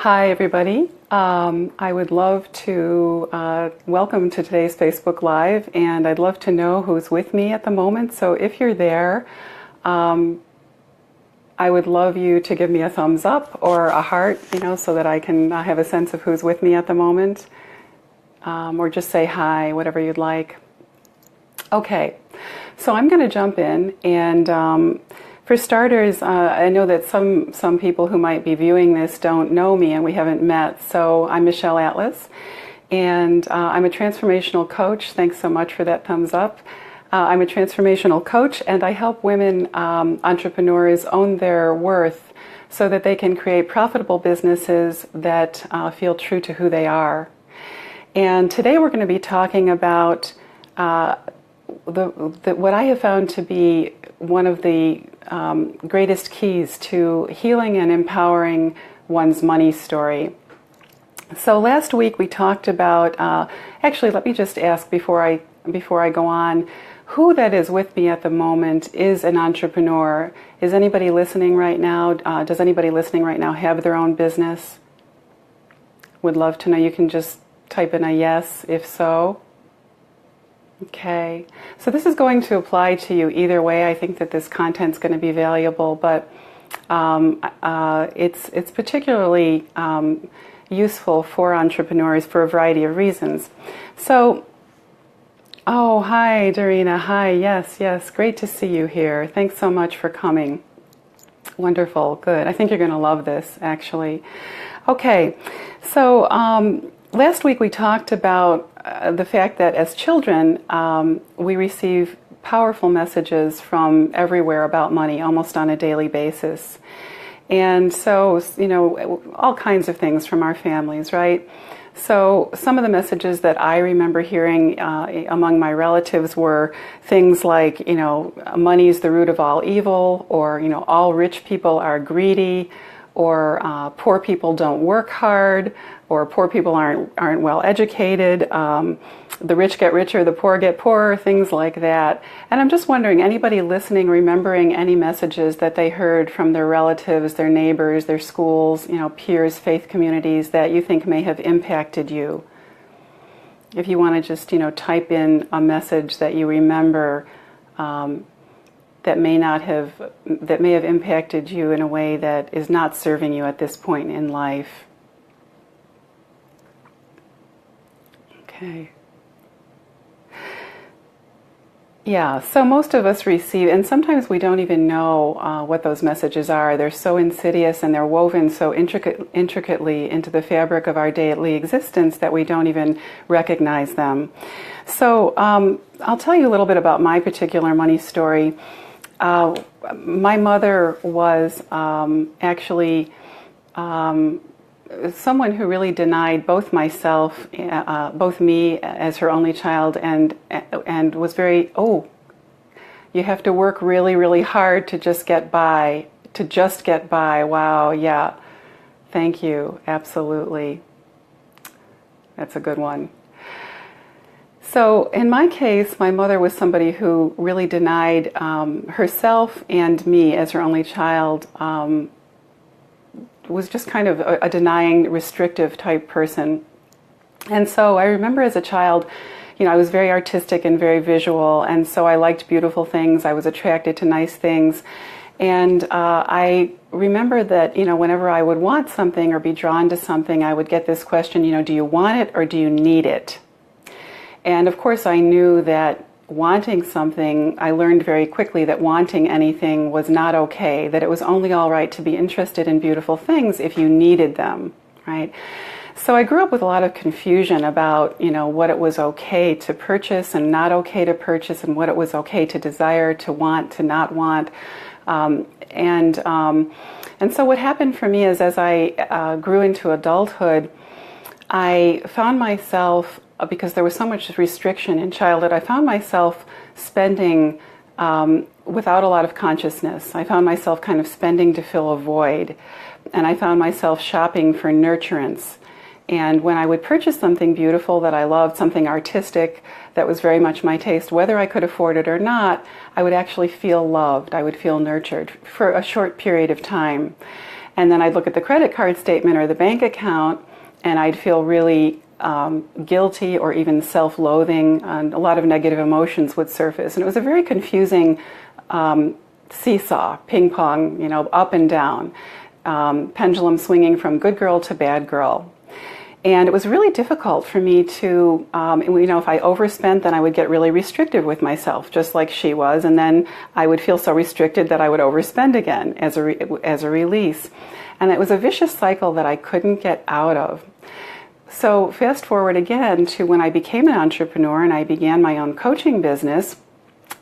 Hi, everybody. I would love to welcome to today's Facebook Live, and I'd love to know who's with me at the moment. So if you're there, I would love you to give me a thumbs up or a heart, so that I can have a sense of who's with me at the moment, or just say hi, whatever you'd like. Okay, so I'm going to jump in, and for starters, I know that some people who might be viewing this don't know me and we haven't met. So I'm Michelle Atlas, and I'm a transformational coach. Thanks so much for that thumbs up. I'm a transformational coach, and I help women entrepreneurs own their worth so that they can create profitable businesses that feel true to who they are. And today we're going to be talking about what I have found to be one of the greatest keys to healing and empowering one's money story. So last week we talked about, actually let me just ask before I go on, who that is with me at the moment is an entrepreneur. Is anybody listening right now? Does anybody listening right now have their own business? Would love to know. You can just type in a yes if so. Okay, so this is going to apply to you either way. I think that this content's going to be valuable, but it's particularly useful for entrepreneurs for a variety of reasons. So, oh, hi, Darina. Hi, yes, great to see you here. Thanks so much for coming. Wonderful, good. I think you're going to love this, actually. Okay, so last week we talked about the fact that as children, we receive powerful messages from everywhere about money, almost on a daily basis. And so, all kinds of things from our families, right? So some of the messages that I remember hearing among my relatives were things like, money is the root of all evil, or, all rich people are greedy, or poor people don't work hard, or poor people aren't well educated, the rich get richer, the poor get poorer, things like that. And I'm just wondering, anybody listening, remembering any messages that they heard from their relatives, their neighbors, their schools, peers, faith communities that you think may have impacted you? If you want to just, type in a message that you remember that may have impacted you in a way that is not serving you at this point in life. Okay. Yeah, so most of us receive, and sometimes we don't even know what those messages are. They're so insidious and they're woven so intricately into the fabric of our daily existence that we don't even recognize them. So I'll tell you a little bit about my particular money story. My mother was actually someone who really denied both myself, both me as her only child, and was very, you have to work really, really hard to just get by, Wow, yeah, thank you, absolutely. That's a good one. So in my case, my mother was somebody who really denied herself and me as her only child, was just kind of a denying, restrictive type person. And so I remember as a child, I was very artistic and very visual, and so I liked beautiful things. I was attracted to nice things. And I remember that, whenever I would want something or be drawn to something, I would get this question, do you want it or do you need it? And of course I knew that wanting something, I learned very quickly that wanting anything was not okay, that it was only all right to be interested in beautiful things if you needed them, right? So I grew up with a lot of confusion about, what it was okay to purchase and not okay to purchase, and what it was okay to desire, to want, to not want. And so what happened for me is, as I grew into adulthood, I found myself, because there was so much restriction in childhood, I found myself spending without a lot of consciousness. I found myself kind of spending to fill a void, and I found myself shopping for nurturance. And when I would purchase something beautiful that I loved, something artistic that was very much my taste, whether I could afford it or not, I would actually feel loved. I would feel nurtured for a short period of time. And then I'd look at the credit card statement or the bank account, and I'd feel really guilty or even self-loathing, and a lot of negative emotions would surface. And it was a very confusing seesaw, ping pong, up and down, pendulum swinging from good girl to bad girl. And it was really difficult for me to, if I overspent, then I would get really restrictive with myself, just like she was. And then I would feel so restricted that I would overspend again as a release. And it was a vicious cycle that I couldn't get out of. So fast forward again to when I became an entrepreneur and I began my own coaching business.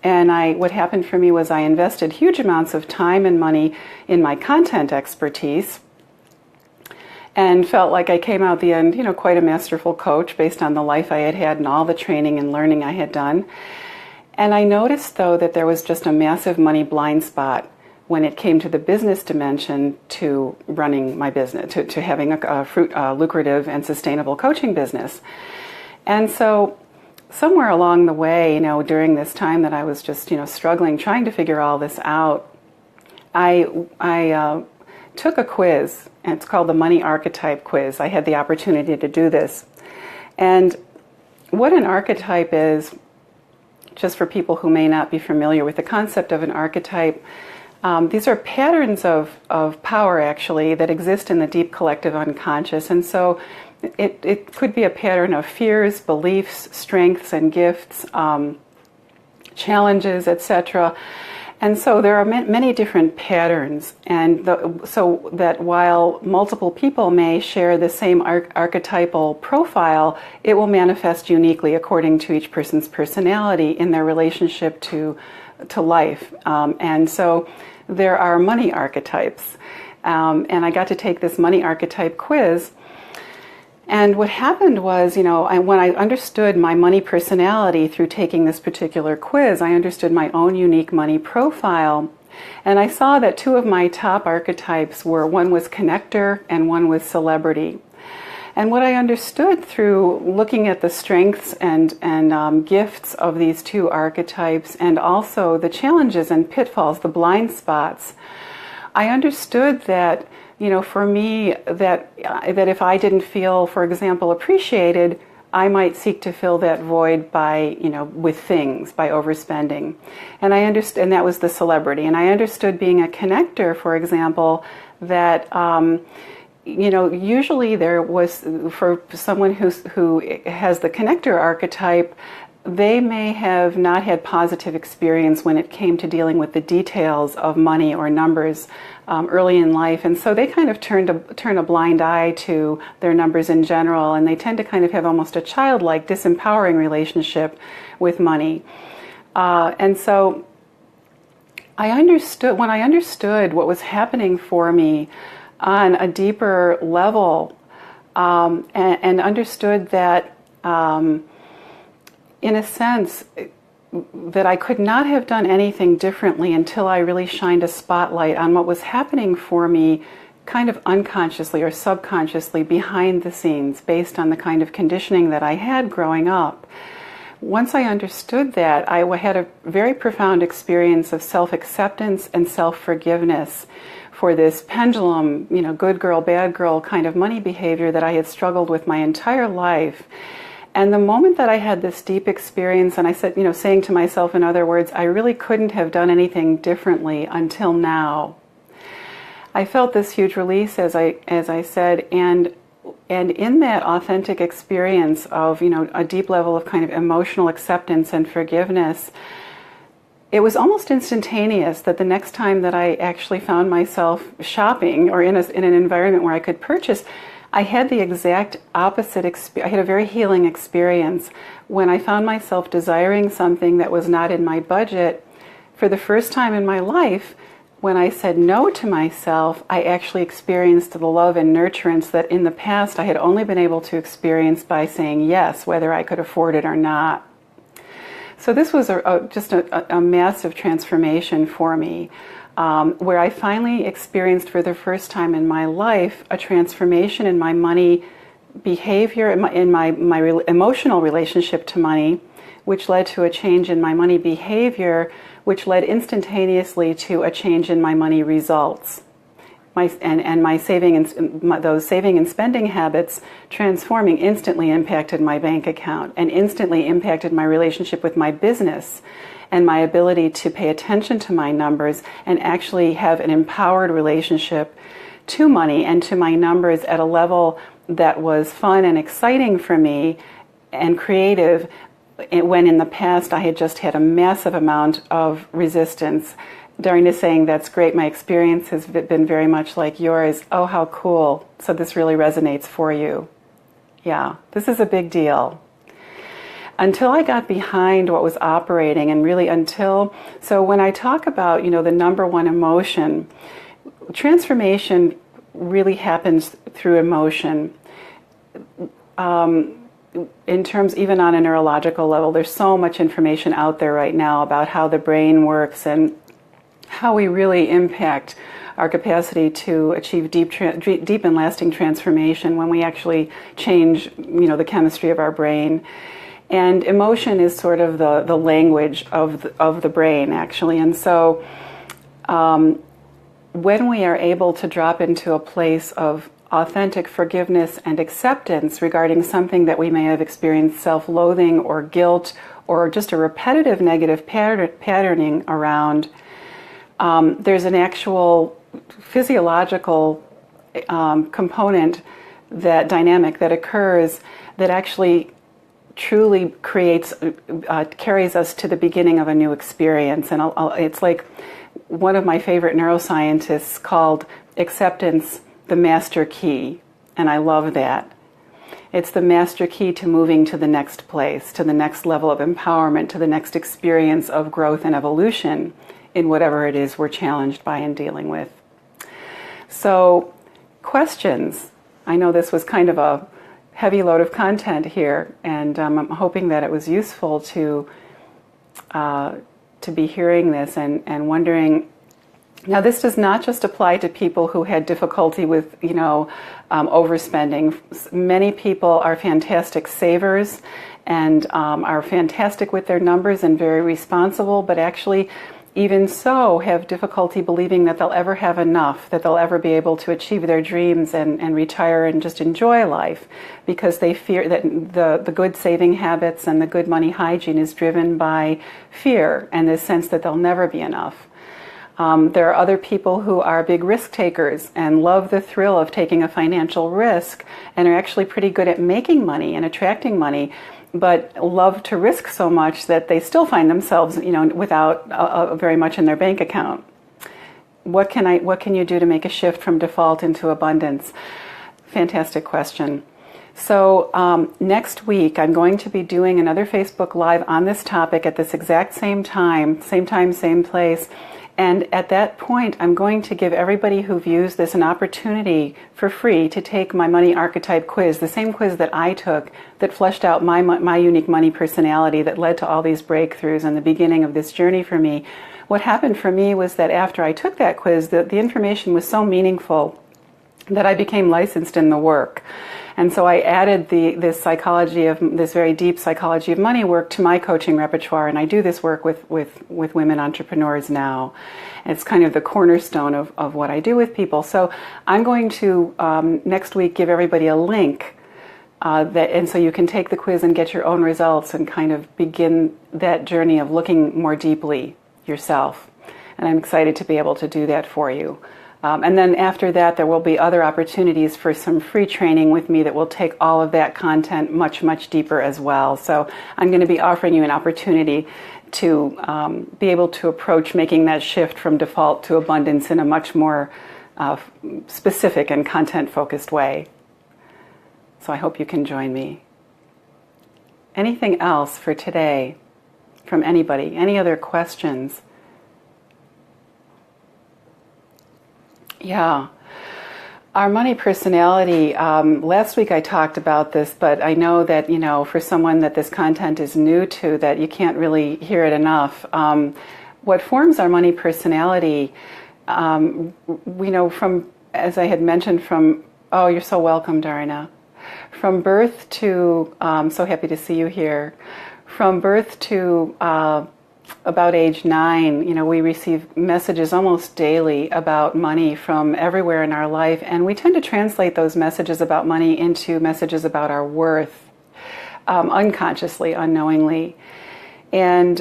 And what happened for me was I invested huge amounts of time and money in my content expertise, and felt like I came out the end, quite a masterful coach based on the life I had had and all the training and learning I had done. And I noticed, though, that there was just a massive money blind spot when it came to the business dimension to running my business, to having a lucrative and sustainable coaching business. And so somewhere along the way, during this time that I was just, struggling, trying to figure all this out, I took a quiz, and it's called the Money Archetype Quiz. I had the opportunity to do this. And what an archetype is, just for people who may not be familiar with the concept of an archetype, these are patterns of power, actually, that exist in the deep collective unconscious. And so it could be a pattern of fears, beliefs, strengths and gifts, challenges, etc. And so there are many different patterns, and so that while multiple people may share the same archetypal profile, it will manifest uniquely according to each person's personality in their relationship to life. And so there are money archetypes, and I got to take this money archetype quiz. And what happened was, when I understood my money personality through taking this particular quiz, I understood my own unique money profile. And I saw that two of my top archetypes were, one was connector and one was celebrity. And what I understood through looking at the strengths and gifts of these two archetypes, and also the challenges and pitfalls, the blind spots, I understood that, for me, that if I didn't feel, for example, appreciated, I might seek to fill that void by, with things, by overspending. And I understood, and that was the celebrity. And I understood, being a connector, for example, that usually there was, for someone who has the connector archetype, they may have not had positive experience when it came to dealing with the details of money or numbers early in life, and so they kind of turn a blind eye to their numbers in general, and they tend to kind of have almost a childlike, disempowering relationship with money. And so when I understood what was happening for me on a deeper level, and understood that, in a sense, that I could not have done anything differently until I really shined a spotlight on what was happening for me kind of unconsciously or subconsciously behind the scenes, based on the kind of conditioning that I had growing up. Once I understood that, I had a very profound experience of self-acceptance and self-forgiveness for this pendulum, good girl, bad girl kind of money behavior that I had struggled with my entire life. And the moment that I had this deep experience, and I said, saying to myself, in other words, I really couldn't have done anything differently until now, I felt this huge release, as I said, and in that authentic experience of, a deep level of kind of emotional acceptance and forgiveness, it was almost instantaneous that the next time that I actually found myself shopping or in an environment where I could purchase, I had the exact opposite experience. I had a very healing experience when I found myself desiring something that was not in my budget. For the first time in my life, when I said no to myself, I actually experienced the love and nurturance that in the past I had only been able to experience by saying yes, whether I could afford it or not. So this was just a massive transformation for me. Where I finally experienced for the first time in my life a transformation in my money behavior, in my emotional relationship to money, which led to a change in my money behavior, which led instantaneously to a change in my money results. my saving and those saving and spending habits transforming instantly impacted my bank account and instantly impacted my relationship with my business and my ability to pay attention to my numbers and actually have an empowered relationship to money and to my numbers at a level that was fun and exciting for me and creative, when in the past I had just had a massive amount of resistance. Darina is saying, that's great, my experience has been very much like yours. Oh, how cool. So this really resonates for you. Yeah, this is a big deal. Until I got behind what was operating and really so when I talk about, the number one emotion, transformation really happens through emotion. In terms, even on a neurological level, there's so much information out there right now about how the brain works and how we really impact our capacity to achieve deep and lasting transformation when we actually change, the chemistry of our brain. And emotion is sort of the language of the brain, actually. And so when we are able to drop into a place of authentic forgiveness and acceptance regarding something that we may have experienced self-loathing or guilt or just a repetitive negative patterning around, there's an actual physiological component, that dynamic that occurs that actually truly carries us to the beginning of a new experience. And it's like one of my favorite neuroscientists called acceptance the master key, and I love that. It's the master key to moving to the next place, to the next level of empowerment, to the next experience of growth and evolution in whatever it is we're challenged by and dealing with. So, questions. I know this was kind of a heavy load of content here, and I'm hoping that it was useful to be hearing this and wondering. Now, this does not just apply to people who had difficulty with, overspending. Many people are fantastic savers and are fantastic with their numbers and very responsible, but actually, even so, have difficulty believing that they'll ever have enough, that they'll ever be able to achieve their dreams and retire and just enjoy life, because they fear that the good saving habits and the good money hygiene is driven by fear and this sense that there'll never be enough. There are other people who are big risk takers and love the thrill of taking a financial risk and are actually pretty good at making money and attracting money, but love to risk so much that they still find themselves, without very much in their bank account. What can you do to make a shift from default into abundance? Fantastic question. So next week, I'm going to be doing another Facebook Live on this topic at this exact same time, same place. And at that point, I'm going to give everybody who views this an opportunity for free to take my money archetype quiz, the same quiz that I took that fleshed out my unique money personality that led to all these breakthroughs and the beginning of this journey for me. What happened for me was that after I took that quiz, the information was so meaningful that I became licensed in the work. And so I added this very deep psychology of money work to my coaching repertoire, and I do this work with women entrepreneurs now. It's kind of the cornerstone of what I do with people. So I'm going to next week give everybody a link and so you can take the quiz and get your own results and kind of begin that journey of looking more deeply yourself. And I'm excited to be able to do that for you. And then after that, there will be other opportunities for some free training with me that will take all of that content much, much deeper as well. So I'm going to be offering you an opportunity to be able to approach making that shift from default to abundance in a much more specific and content-focused way. So I hope you can join me. Anything else for today from anybody? Any other questions? Yeah. Our money personality, last week I talked about this, but I know that, for someone that this content is new to, that you can't really hear it enough. What forms our money personality, we know from, as I had mentioned oh, you're so welcome, Darina. From birth to, I'm so happy to see you here. From birth to about age 9, we receive messages almost daily about money from everywhere in our life, and we tend to translate those messages about money into messages about our worth, unconsciously, unknowingly. And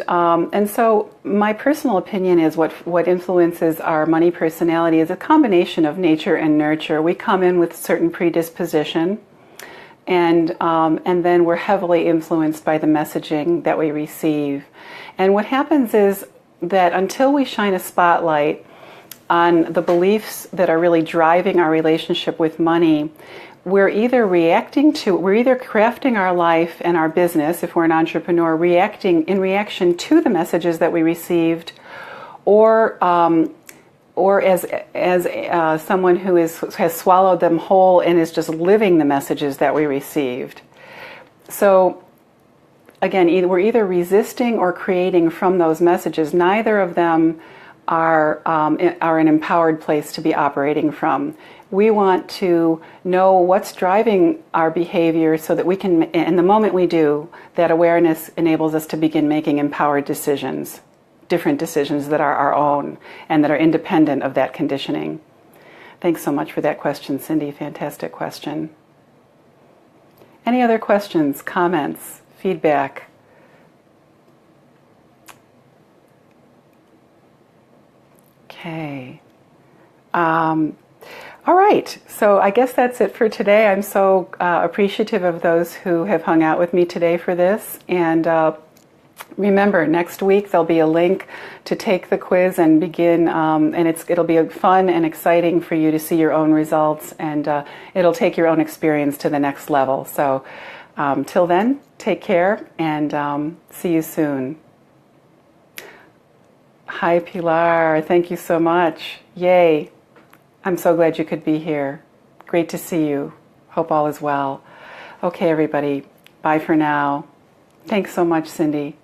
so my personal opinion is what influences our money personality is a combination of nature and nurture. We come in with certain predisposition, and then we're heavily influenced by the messaging that we receive. And what happens is that until we shine a spotlight on the beliefs that are really driving our relationship with money, we're either crafting our life and our business, if we're an entrepreneur, in reaction to the messages that we received, or as someone who has swallowed them whole and is just living the messages that we received. So again, we're either resisting or creating from those messages. Neither of them are an empowered place to be operating from. We want to know what's driving our behavior so that we can, and the moment we do, that awareness enables us to begin making empowered decisions, different decisions that are our own and that are independent of that conditioning. Thanks so much for that question, Cindy. Fantastic question. Any other questions, comments, feedback? Okay. All right. So I guess that's it for today. I'm so appreciative of those who have hung out with me today for this. And remember, next week there'll be a link to take the quiz and begin. And it'll be fun and exciting for you to see your own results, and it'll take your own experience to the next level. So till then, take care, and see you soon. Hi, Pilar. Thank you so much. Yay. I'm so glad you could be here. Great to see you. Hope all is well. Okay, everybody. Bye for now. Thanks so much, Cindy.